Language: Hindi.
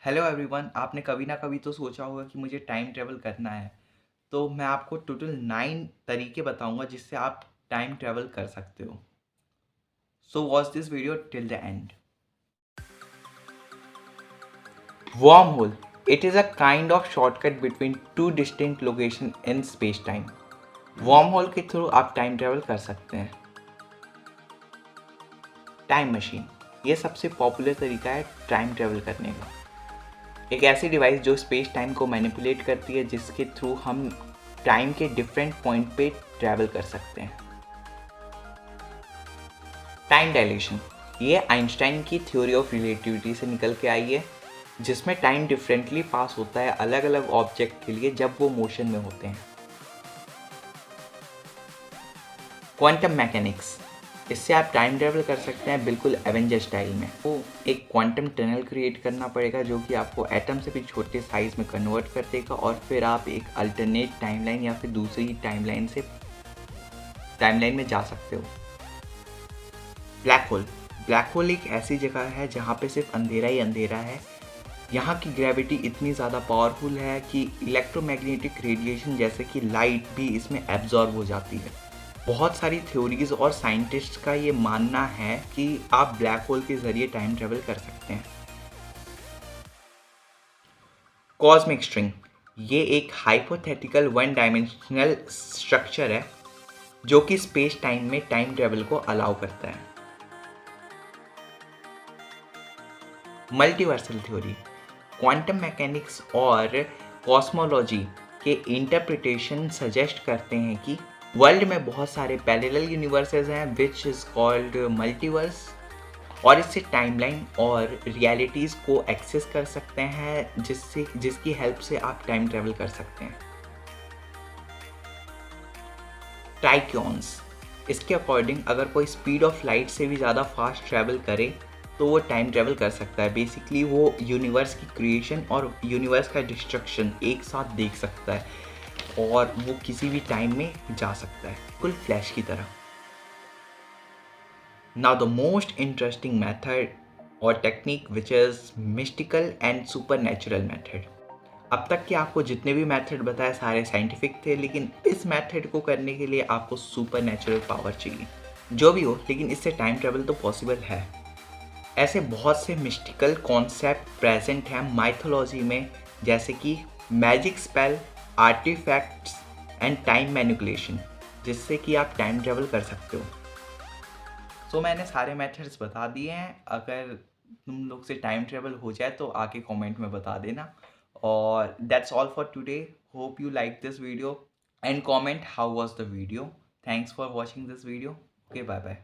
हेलो एवरीवन, आपने कभी ना कभी तो सोचा होगा कि मुझे टाइम ट्रैवल करना है। तो मैं आपको टोटल 9 तरीके बताऊंगा जिससे आप टाइम ट्रैवल कर सकते हो। So watch this video till the end. Worm hole, it is a kind of shortcut between two distinct location in space time. Worm hole के थ्रू आप टाइम ट्रैवल कर सकते हैं। टाइम मशीन, ये सबसे पॉपुलर तरीका है टाइम ट्रैवल करने का। एक ऐसी डिवाइस जो स्पेस टाइम को मैनिपुलेट करती है, जिसके थ्रू हम टाइम के डिफरेंट पॉइंट पे ट्रैवल कर सकते हैं। टाइम डायलेशन, ये आइंस्टाइन की थ्योरी ऑफ रिलेटिविटी से निकल के आई है, जिसमें टाइम डिफरेंटली पास होता है अलग अलग ऑब्जेक्ट के लिए जब वो मोशन में होते हैं। क्वांटम मैकेनिक्स, इससे आप टाइम ट्रैवल कर सकते हैं बिल्कुल एवेंजर स्टाइल में। वो एक क्वांटम टनल क्रिएट करना पड़ेगा जो कि आपको एटम से भी छोटे साइज में कन्वर्ट कर देगा, और फिर आप एक अल्टरनेट टाइमलाइन या फिर दूसरी टाइमलाइन में जा सकते हो। ब्लैक होल, ब्लैक होल एक ऐसी जगह है जहाँ पे सिर्फ अंधेरा ही अंधेरा है। यहाँ की ग्रेविटी इतनी ज़्यादा पावरफुल है कि इलेक्ट्रोमैग्नेटिक रेडिएशन जैसे कि लाइट भी इसमें एब्जॉर्ब हो जाती है। बहुत सारी थ्योरीज और साइंटिस्ट का ये मानना है कि आप ब्लैक होल के ज़रिए टाइम ट्रेवल कर सकते हैं। कॉस्मिक स्ट्रिंग, ये एक हाइपोथेटिकल वन डायमेंशनल स्ट्रक्चर है जो कि स्पेस टाइम में टाइम ट्रेवल को अलाउ करता है। मल्टीवर्सल थ्योरी, क्वांटम मैकेनिक्स और कॉस्मोलॉजी के इंटरप्रिटेशन सजेस्ट करते हैं कि वर्ल्ड में बहुत सारे पैरेलल यूनिवर्सेस हैं विच इज़ कॉल्ड मल्टीवर्स, और इससे टाइमलाइन और रियलिटीज़ को एक्सेस कर सकते हैं जिसकी हेल्प से आप टाइम ट्रैवल कर सकते हैं। टाइक्यून्स, इसके अकॉर्डिंग अगर कोई स्पीड ऑफ लाइट से भी ज़्यादा फास्ट ट्रैवल करे तो वो टाइम ट्रैवल कर सकता है। बेसिकली वो यूनिवर्स की क्रिएशन और यूनिवर्स का डिस्ट्रक्शन एक साथ देख सकता है और वो किसी भी टाइम में जा सकता है, बिल्कुल फ्लैश की तरह। Now the most interesting method और technique which is mystical and supernatural method. अब तक के आपको जितने भी मेथड बताए सारे साइंटिफिक थे, लेकिन इस मेथड को करने के लिए आपको सुपर नेचुरल पावर चाहिए। जो भी हो, लेकिन इससे टाइम ट्रैवल तो पॉसिबल है। ऐसे बहुत से मिस्टिकल कॉन्सेप्ट प्रेजेंट हैं माइथोलॉजी में, जैसे कि magic spell, artifacts and time manipulation, जिससे कि आप टाइम ट्रैवल कर सकते हो। सो मैंने सारे मेथड्स बता दिए हैं। अगर तुम लोग से टाइम ट्रैवल हो जाए तो आके कमेंट में बता देना। और that's all for today. Hope you like this video and comment how was the video. Thanks for watching this video. Okay, bye bye.